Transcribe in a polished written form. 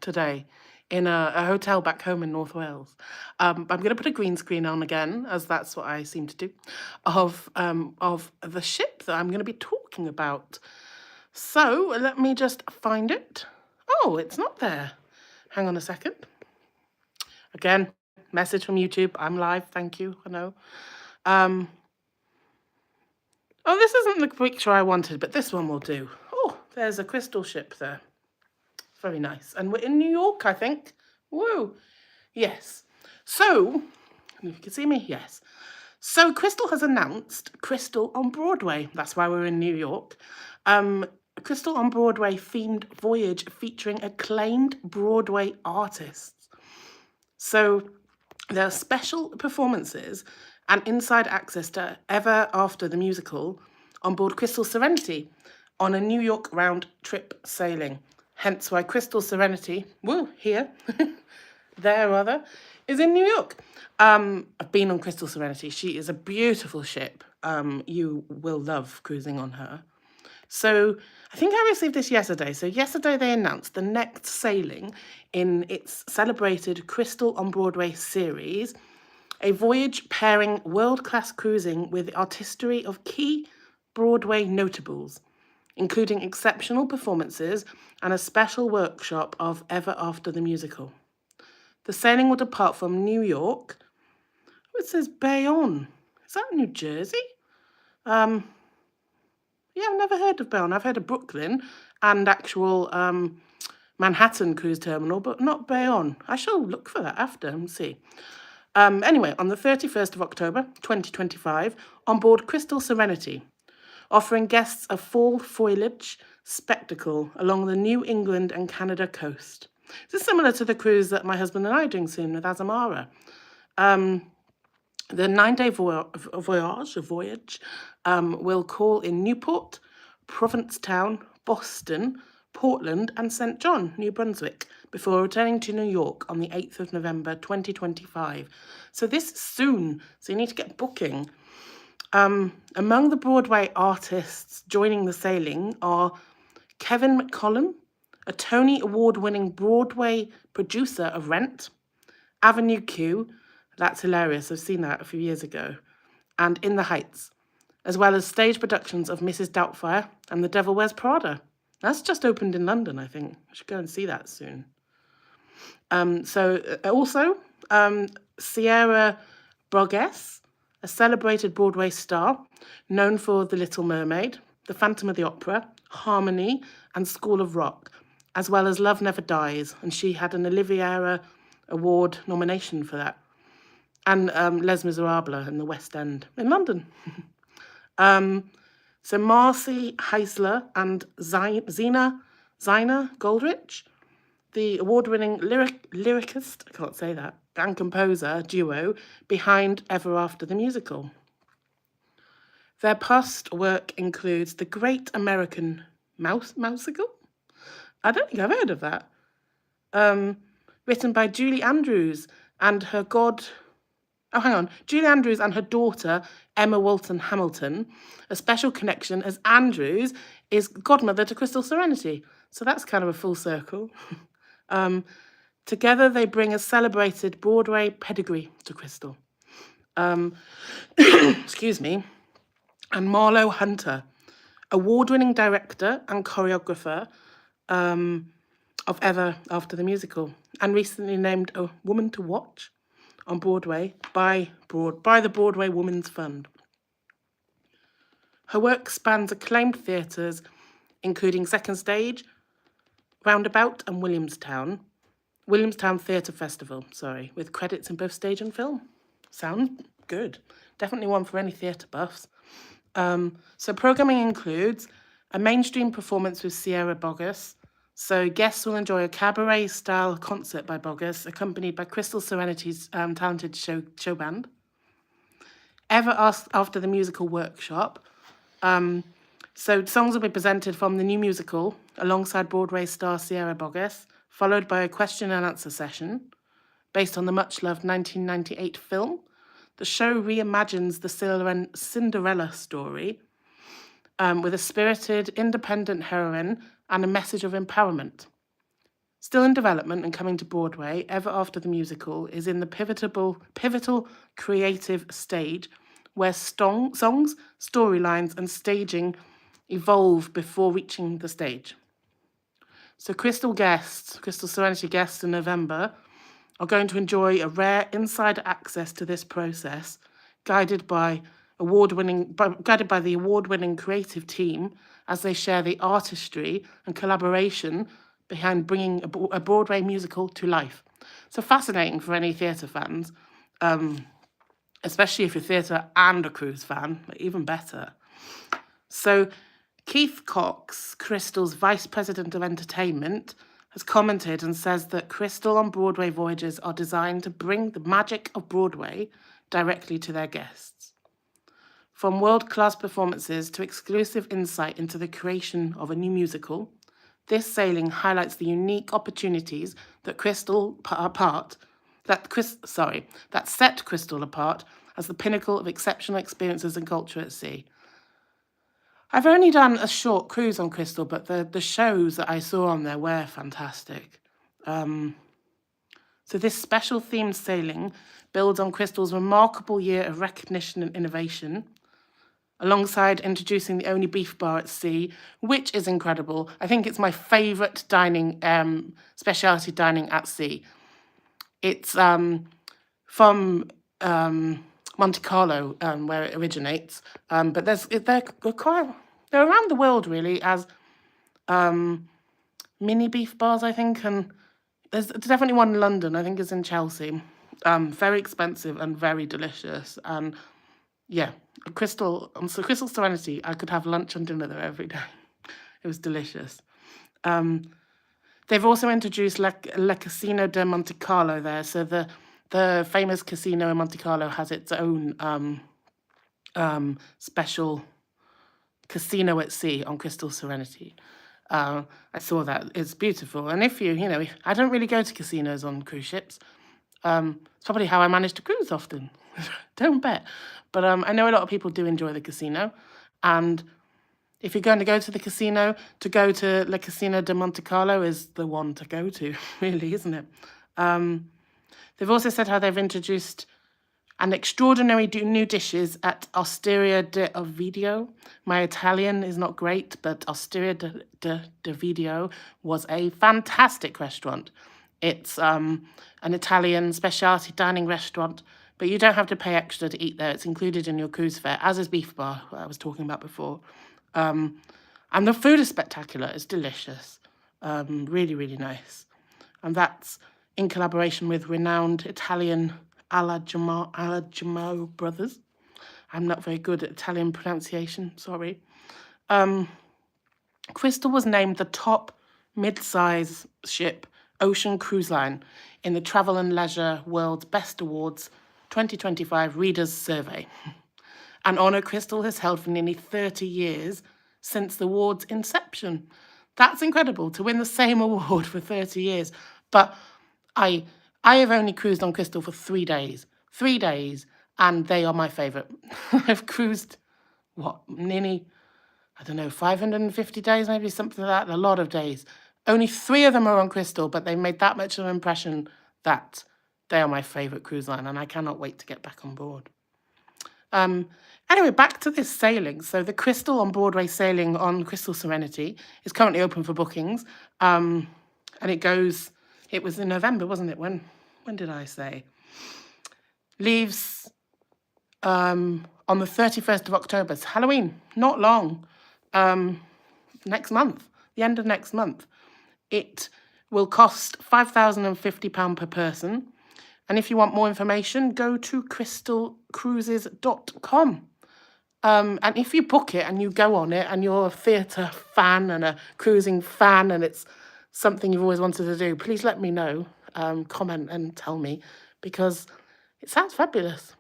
today in a hotel back home in North Wales. I'm going to put a green screen on again, as that's what I seem to do, of the ship that I'm going to be talking about. So let me just find it. Oh, it's not there. Hang on a second. Again, message from YouTube. I'm live. Thank you. I know. Oh, this isn't the picture I wanted, but this one will do. Oh, there's a crystal ship there. Very nice. And we're in New York, I think. Whoa. Yes. So, if you can see me, yes. So Crystal has announced Crystal on Broadway. That's why we're in New York. Crystal on Broadway themed voyage featuring acclaimed Broadway artists. So there are special performances and inside access to Ever After the musical on board Crystal Serenity on a New York round trip sailing. Hence why Crystal Serenity, here, there rather, is in New York. I've been on Crystal Serenity. She is a beautiful ship. You will love cruising on her. So I think I received this yesterday. So yesterday they announced the next sailing in its celebrated Crystal on Broadway series, a voyage pairing world-class cruising with the artistry of key Broadway notables, including exceptional performances and a special workshop of Ever After the musical. The sailing will depart from New York. It says Bayonne. Is that New Jersey? Yeah, I've never heard of Bayonne. I've heard of Brooklyn and actual Manhattan cruise terminal, but not Bayonne. I shall look for that after and see. Anyway, on the 31st of October, 2025, on board Crystal Serenity, offering guests a fall foliage spectacle along the New England and Canada coast. This is similar to the cruise that my husband and I are doing soon with Azamara. The 9-day voyage will call in Newport, Provincetown, Boston, Portland, and St. John, New Brunswick, before returning to New York on the 8th of November 2025. So this is soon, so you need to get booking. Among the Broadway artists joining the sailing are Kevin McCollum, a Tony Award-winning Broadway producer of Rent, Avenue Q, that's hilarious, I've seen that a few years ago, and In the Heights, as well as stage productions of Mrs. Doubtfire and The Devil Wears Prada. That's just opened in London, I think. I should go and see that soon. Sierra Burgess, a celebrated Broadway star, known for The Little Mermaid, The Phantom of the Opera, Harmony, and School of Rock, as well as Love Never Dies, and she had an Olivier Award nomination for that, and Les Miserables in the West End in London. So Marcy Heisler and Zina Goldrich, the award-winning lyricist, I can't say that, and composer duo behind Ever After the musical. Their past work includes The Great American Musical? I don't think I've heard of that. Written by Julie Andrews and her Julie Andrews and her daughter, Emma Walton Hamilton. A special connection as Andrews is godmother to Crystal Serenity. So that's kind of a full circle. Together they bring a celebrated Broadway pedigree to Crystal. Excuse me. And Marlo Hunter, award-winning director and choreographer of Ever After the musical, and recently named a Woman to Watch on Broadway by the Broadway Women's Fund. Her work spans acclaimed theatres, including Second Stage, Roundabout, and Williamstown Theatre Festival, with credits in both stage and film. Sounds good. Definitely one for any theatre buffs. So programming includes a mainstream performance with Sierra Boggess. So guests will enjoy a cabaret-style concert by Boggess, accompanied by Crystal Serenity's talented show band. Ever After the musical workshop. So songs will be presented from the new musical alongside Broadway star Sierra Boggess, followed by a question and answer session based on the much-loved 1998 film. The show reimagines the Cinderella story with a spirited, independent heroine and a message of empowerment. Still in development and coming to Broadway, Ever After the Musical is in the pivotal creative stage where songs, storylines, and staging evolve before reaching the stage. So Crystal Serenity guests in November are going to enjoy a rare insider access to this process, guided by the award-winning creative team as they share the artistry and collaboration behind bringing a Broadway musical to life. So fascinating for any theatre fans, especially if you're theatre and a cruise fan, even better. So Keith Cox, Crystal's Vice President of Entertainment, has commented and says that Crystal on Broadway voyages are designed to bring the magic of Broadway directly to their guests. From world-class performances to exclusive insight into the creation of a new musical, this sailing highlights the unique opportunities that set Crystal apart as the pinnacle of exceptional experiences and culture at sea. I've only done a short cruise on Crystal, but the shows that I saw on there were fantastic. So this special themed sailing builds on Crystal's remarkable year of recognition and innovation, alongside introducing the only beef bar at sea, which is incredible. I think it's my favourite dining, specialty dining at sea. It's from Monte Carlo, where it originates, but they're around the world really as mini beef bars, I think, and there's definitely one in London. I think it's in Chelsea. Very expensive and very delicious, and yeah, Crystal Serenity. I could have lunch and dinner there every day. It was delicious. They've also introduced Le Casino de Monte Carlo there, so the famous casino in Monte Carlo has its own special casino at sea on Crystal Serenity. I saw that. It's beautiful. And if I don't really go to casinos on cruise ships. It's probably how I manage to cruise often. Don't bet. But I know a lot of people do enjoy the casino. And if you're going to go to the casino, to go to Le Casino de Monte Carlo is the one to go to, really, isn't it? They've also said how they've introduced an extraordinary new dishes at Osteria de Ovidio. My Italian is not great, but Osteria de Ovidio was a fantastic restaurant. It's an Italian specialty dining restaurant, but you don't have to pay extra to eat there. It's included in your cruise fare, as is Beef Bar, what I was talking about before. And the food is spectacular. It's delicious. Really, really nice. And that's in collaboration with renowned Italian alla Gemmo brothers. I'm not very good at Italian pronunciation, sorry. Crystal was named the top mid-size ship ocean cruise line in the Travel and Leisure World's Best Awards 2025 Readers Survey. An honour Crystal has held for nearly 30 years since the award's inception. That's incredible, to win the same award for 30 years. But I have only cruised on Crystal for 3 days. 3 days, and they are my favourite. I've cruised, nearly, 550 days, maybe something like that, a lot of days. Only 3 of them are on Crystal, but they made that much of an impression that they are my favourite cruise line, and I cannot wait to get back on board. Anyway, back to this sailing. So the Crystal on Broadway sailing on Crystal Serenity is currently open for bookings, and it was in November, wasn't it? When did I say? Leaves on the 31st of October. It's Halloween, not long. Next month, the end of next month. It will cost £5,050 per person. And if you want more information, go to crystalcruises.com. And if you book it and you go on it and you're a theatre fan and a cruising fan and it's something you've always wanted to do, please let me know, comment and tell me, because it sounds fabulous.